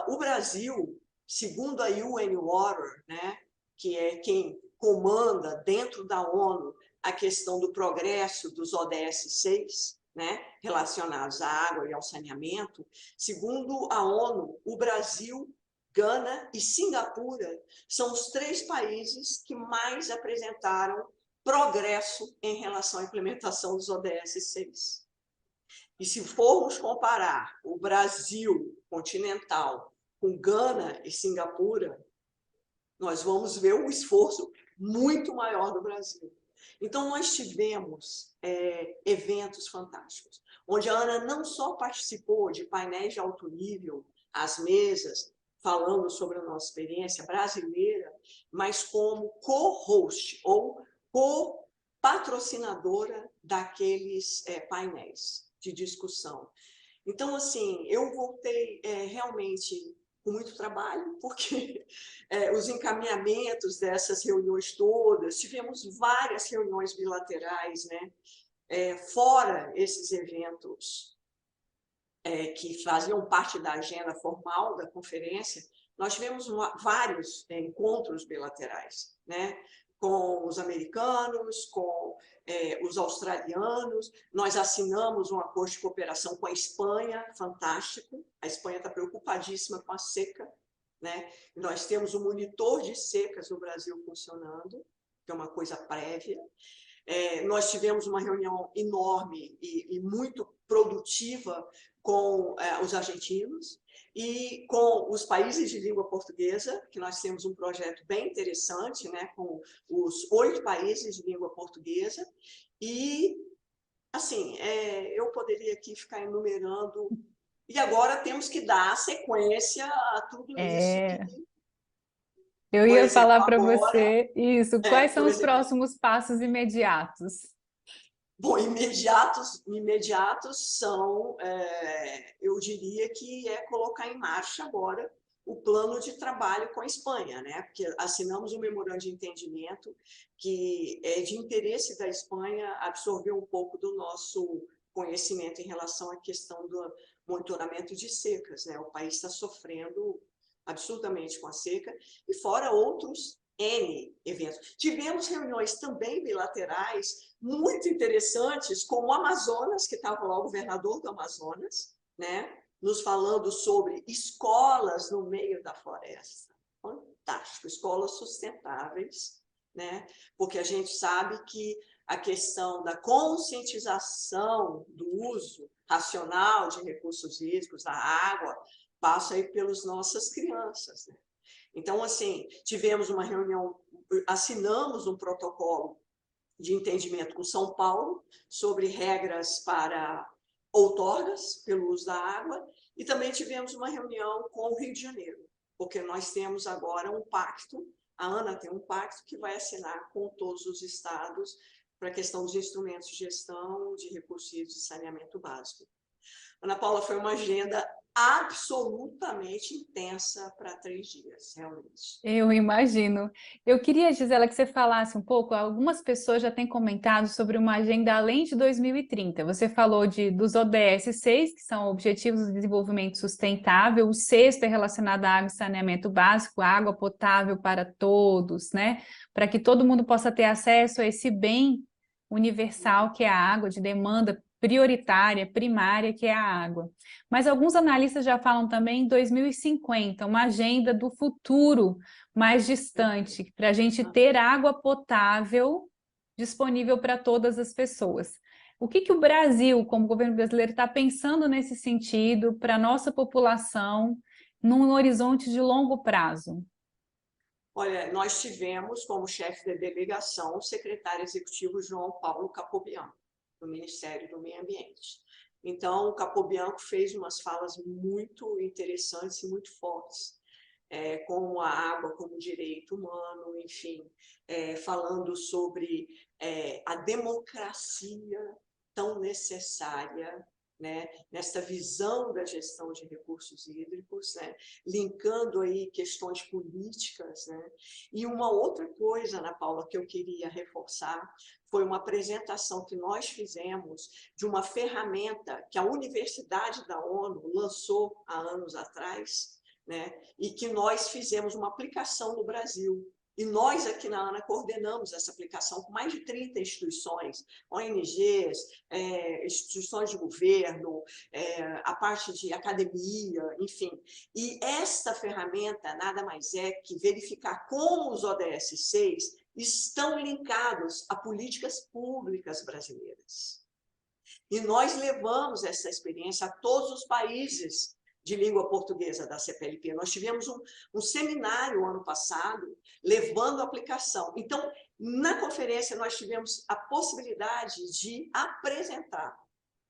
o Brasil, segundo a UN Water, né, que é quem comanda dentro da ONU a questão do progresso dos ODS 6, né, relacionados à água e ao saneamento, segundo a ONU, o Brasil, Gana e Singapura são os 3 países que mais apresentaram progresso em relação à implementação dos ODS 6. E se formos comparar o Brasil continental com Gana e Singapura, nós vamos ver um esforço muito maior do Brasil. Então, nós tivemos eventos fantásticos, onde a Ana não só participou de painéis de alto nível, as mesas, falando sobre a nossa experiência brasileira, mas como co-host ou co-patrocinadora daqueles painéis de discussão. Então, assim, eu voltei realmente com muito trabalho, porque os encaminhamentos dessas reuniões todas, tivemos várias reuniões bilaterais, né? Fora esses eventos que faziam parte da agenda formal da conferência, nós tivemos vários encontros bilaterais, né? Com os americanos, com os australianos, nós assinamos um acordo de cooperação com a Espanha, fantástico, a Espanha está preocupadíssima com a seca, né? Nós temos um monitor de secas no Brasil funcionando, que é uma coisa prévia. Nós tivemos uma reunião enorme e muito produtiva com os argentinos e com os países de língua portuguesa, que nós temos um projeto bem interessante, né, com os 8 países de língua portuguesa. E, assim, eu poderia aqui ficar enumerando. E agora temos que dar sequência a tudo isso. Eu Por ia exemplo, falar para agora, você isso. Quais são por os exemplo, próximos passos imediatos? bom, imediatos são, eu diria que colocar em marcha agora o plano de trabalho com a Espanha, né? Porque assinamos um memorando de entendimento que é de interesse da Espanha absorver um pouco do nosso conhecimento em relação à questão do monitoramento de secas, né? O país está sofrendo absurdamente com a seca e fora outros N eventos. Tivemos reuniões também bilaterais muito interessantes com o Amazonas, que estava lá o governador do Amazonas, né, nos falando sobre escolas no meio da floresta. Fantástico, escolas sustentáveis, né, porque a gente sabe que a questão da conscientização do uso racional de recursos hídricos, da água, passa aí pelas nossas crianças, né? Então, assim, tivemos uma reunião, assinamos um protocolo de entendimento com São Paulo sobre regras para outorgas pelo uso da água e também tivemos uma reunião com o Rio de Janeiro, porque nós temos agora um pacto, a ANA tem um pacto que vai assinar com todos os estados para a questão dos instrumentos de gestão de recursos hídricos e saneamento básico. Ana Paula, foi uma agenda absolutamente intensa para 3 dias, realmente. Eu imagino. Eu queria, Gisela, que você falasse um pouco, algumas pessoas já têm comentado sobre uma agenda além de 2030. Você falou dos ODS 6, que são Objetivos de Desenvolvimento Sustentável, o 6º é relacionado à água e saneamento básico, água potável para todos, né? Para que todo mundo possa ter acesso a esse bem universal que é a água, de demanda prioritária, primária, que é a água. Mas alguns analistas já falam também em 2050, uma agenda do futuro mais distante, para a gente ter água potável disponível para todas as pessoas. O que o Brasil, como governo brasileiro, está pensando nesse sentido para a nossa população num horizonte de longo prazo? Olha, nós tivemos como chefe da delegação o secretário executivo João Paulo Capobian, do Ministério do Meio Ambiente. Então, o Capobianco fez umas falas muito interessantes e muito fortes, como a água como direito humano, enfim, falando sobre a democracia tão necessária, né, nessa visão da gestão de recursos hídricos, né, linkando aí questões políticas, né. E uma outra coisa, Ana Paula, que eu queria reforçar, foi uma apresentação que nós fizemos de uma ferramenta que a Universidade da ONU lançou há anos atrás, né, e que nós fizemos uma aplicação no Brasil. E nós aqui na ANA coordenamos essa aplicação com mais de 30 instituições, ONGs, instituições de governo, a parte de academia, enfim. E esta ferramenta nada mais é que verificar como os ODS 6 estão linkados a políticas públicas brasileiras. E nós levamos essa experiência a todos os países de língua portuguesa da CPLP. Nós tivemos um seminário ano passado, levando a aplicação. Então, na conferência, nós tivemos a possibilidade de apresentar,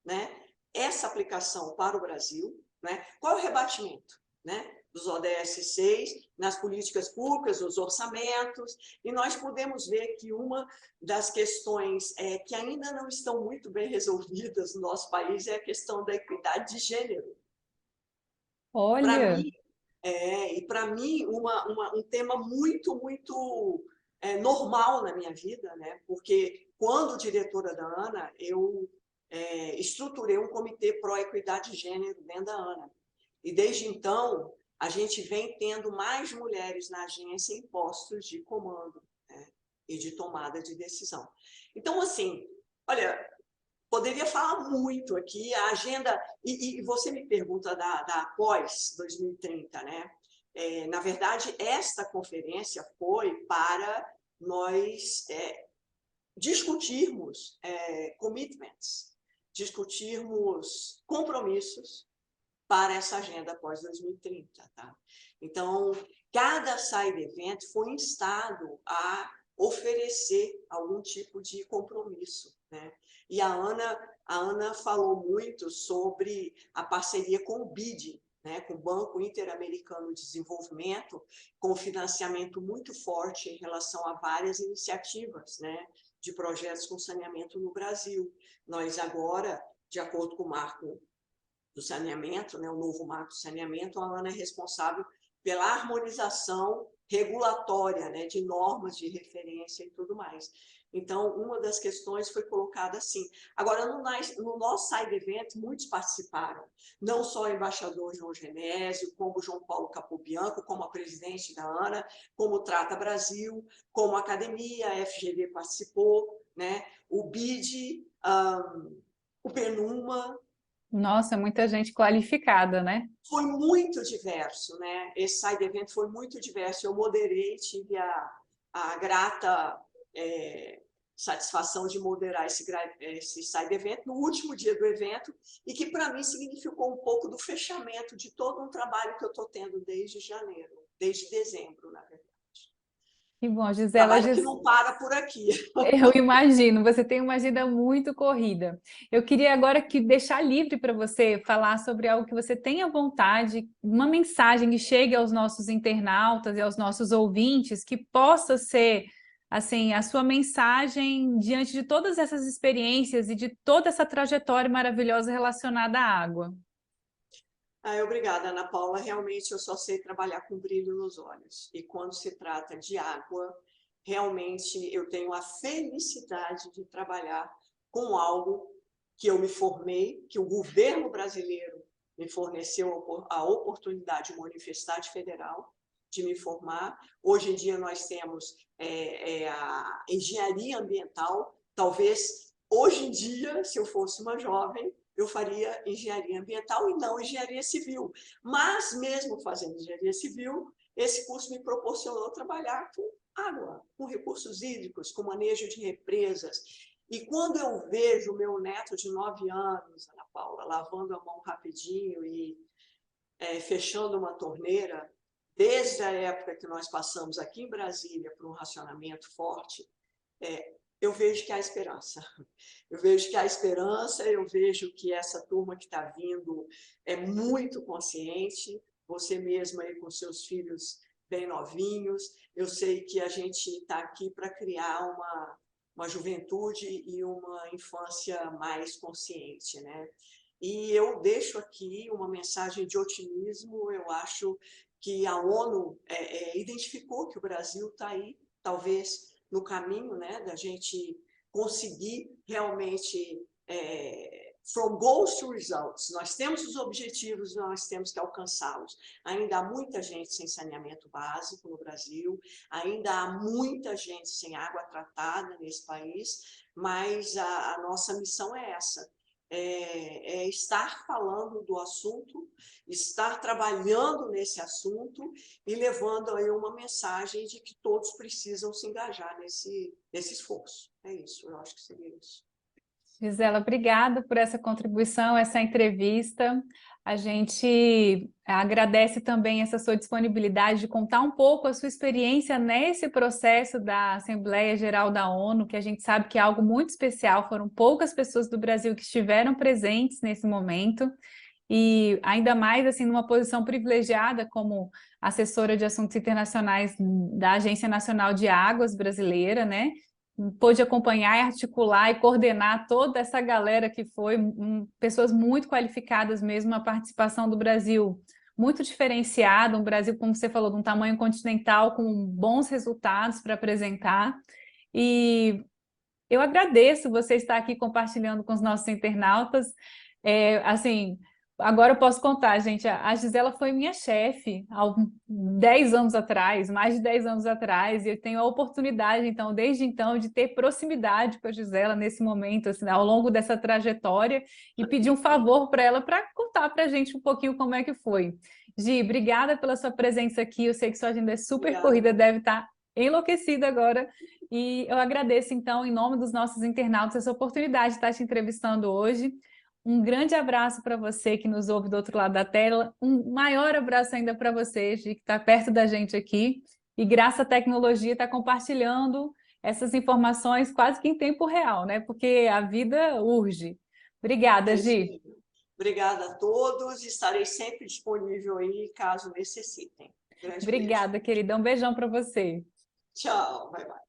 né, essa aplicação para o Brasil, né? Qual é o rebatimento, né, dos ODS 6 nas políticas públicas, nos orçamentos, e nós podemos ver que uma das questões que ainda não estão muito bem resolvidas no nosso país é a questão da equidade de gênero. Olha! Para mim, um tema muito, muito normal na minha vida, né? Porque quando diretora da ANA, eu estruturei um comitê pró-equidade de gênero dentro da ANA. E desde então, a gente vem tendo mais mulheres na agência em postos de comando, né, e de tomada de decisão. Então, assim, olha, poderia falar muito aqui, a agenda, e você me pergunta da pós 2030, né? Na verdade, esta conferência foi para nós discutirmos commitments, discutirmos compromissos para essa agenda pós 2030, tá? Então, cada side event foi instado a oferecer algum tipo de compromisso, né? E a Ana falou muito sobre a parceria com o BID, né, com o Banco Interamericano de Desenvolvimento, com financiamento muito forte em relação a várias iniciativas, né, de projetos com saneamento no Brasil. Nós agora, de acordo com o marco do saneamento, né, o novo marco do saneamento, a ANA é responsável pela harmonização regulatória, né, de normas de referência e tudo mais. Então, uma das questões foi colocada assim. Agora, no nosso side event, muitos participaram, não só o embaixador João Genésio, como o João Paulo Capobianco, como a presidente da ANA, como o Trata Brasil, como a academia, a FGV participou, né, o BID, o PENUMA. Nossa, muita gente qualificada, né? Foi muito diverso, né? Esse side event foi muito diverso. Eu moderei, tive a grata satisfação de moderar esse side event no último dia do evento, e que para mim significou um pouco do fechamento de todo um trabalho que eu estou tendo desde janeiro, desde dezembro, na verdade. Que bom, Gisela. Trabalho que não para por aqui. Eu imagino, você tem uma agenda muito corrida. Eu queria agora deixar livre para você falar sobre algo que você tenha vontade, uma mensagem que chegue aos nossos internautas e aos nossos ouvintes, que possa ser assim a sua mensagem diante de todas essas experiências e de toda essa trajetória maravilhosa relacionada à água. Obrigada, Ana Paula. Realmente eu só sei trabalhar com brilho nos olhos. E quando se trata de água, realmente eu tenho a felicidade de trabalhar com algo que eu me formei, que o governo brasileiro me forneceu a oportunidade, uma universidade federal, de me formar. Hoje em dia nós temos a engenharia ambiental. Talvez hoje em dia, se eu fosse uma jovem, eu faria engenharia ambiental e não engenharia civil. Mas, mesmo fazendo engenharia civil, esse curso me proporcionou trabalhar com água, com recursos hídricos, com manejo de represas. E quando eu vejo meu neto de 9 anos, Ana Paula, lavando a mão rapidinho e fechando uma torneira, desde a época que nós passamos aqui em Brasília para um racionamento forte, eu vejo que há esperança. Eu vejo que há esperança, eu vejo que essa turma que está vindo é muito consciente, você mesma aí com seus filhos bem novinhos, eu sei que a gente está aqui para criar uma juventude e uma infância mais consciente, né? E eu deixo aqui uma mensagem de otimismo, eu acho que a ONU identificou que o Brasil está aí, talvez no caminho, né, da gente conseguir realmente from goals to results. Nós temos os objetivos, nós temos que alcançá-los. Ainda há muita gente sem saneamento básico no Brasil, ainda há muita gente sem água tratada nesse país, mas a nossa missão é essa. É estar falando do assunto, estar trabalhando nesse assunto e levando aí uma mensagem de que todos precisam se engajar nesse esforço. É isso, eu acho que seria isso. Gisela, obrigada por essa contribuição, essa entrevista. A gente agradece também essa sua disponibilidade de contar um pouco a sua experiência nesse processo da Assembleia Geral da ONU, que a gente sabe que é algo muito especial, foram poucas pessoas do Brasil que estiveram presentes nesse momento, e ainda mais assim numa posição privilegiada como assessora de assuntos internacionais da Agência Nacional de Águas brasileira, né? Pôde acompanhar e articular e coordenar toda essa galera que foi, pessoas muito qualificadas mesmo, a participação do Brasil muito diferenciada, um Brasil, como você falou, de um tamanho continental, com bons resultados para apresentar. E eu agradeço você estar aqui compartilhando com os nossos internautas. Assim, agora eu posso contar, gente, a Gisela foi minha chefe há 10 anos atrás, mais de 10 anos atrás, e eu tenho a oportunidade, então, desde então, de ter proximidade com a Gisela nesse momento, assim, ao longo dessa trajetória, e pedir um favor para ela para contar para a gente um pouquinho como é que foi. Gi, obrigada pela sua presença aqui, eu sei que sua agenda é super corrida, deve estar enlouquecida agora, e eu agradeço, então, em nome dos nossos internautas, essa oportunidade de estar te entrevistando hoje. Um grande abraço para você que nos ouve do outro lado da tela, um maior abraço ainda para você, Gi, que está perto da gente aqui, e graças à tecnologia está compartilhando essas informações quase que em tempo real, né? Porque a vida urge. Obrigada, Gi. Obrigada a todos, estarei sempre disponível aí caso necessitem. Obrigada, querida. Um beijão para você. Tchau, bye bye.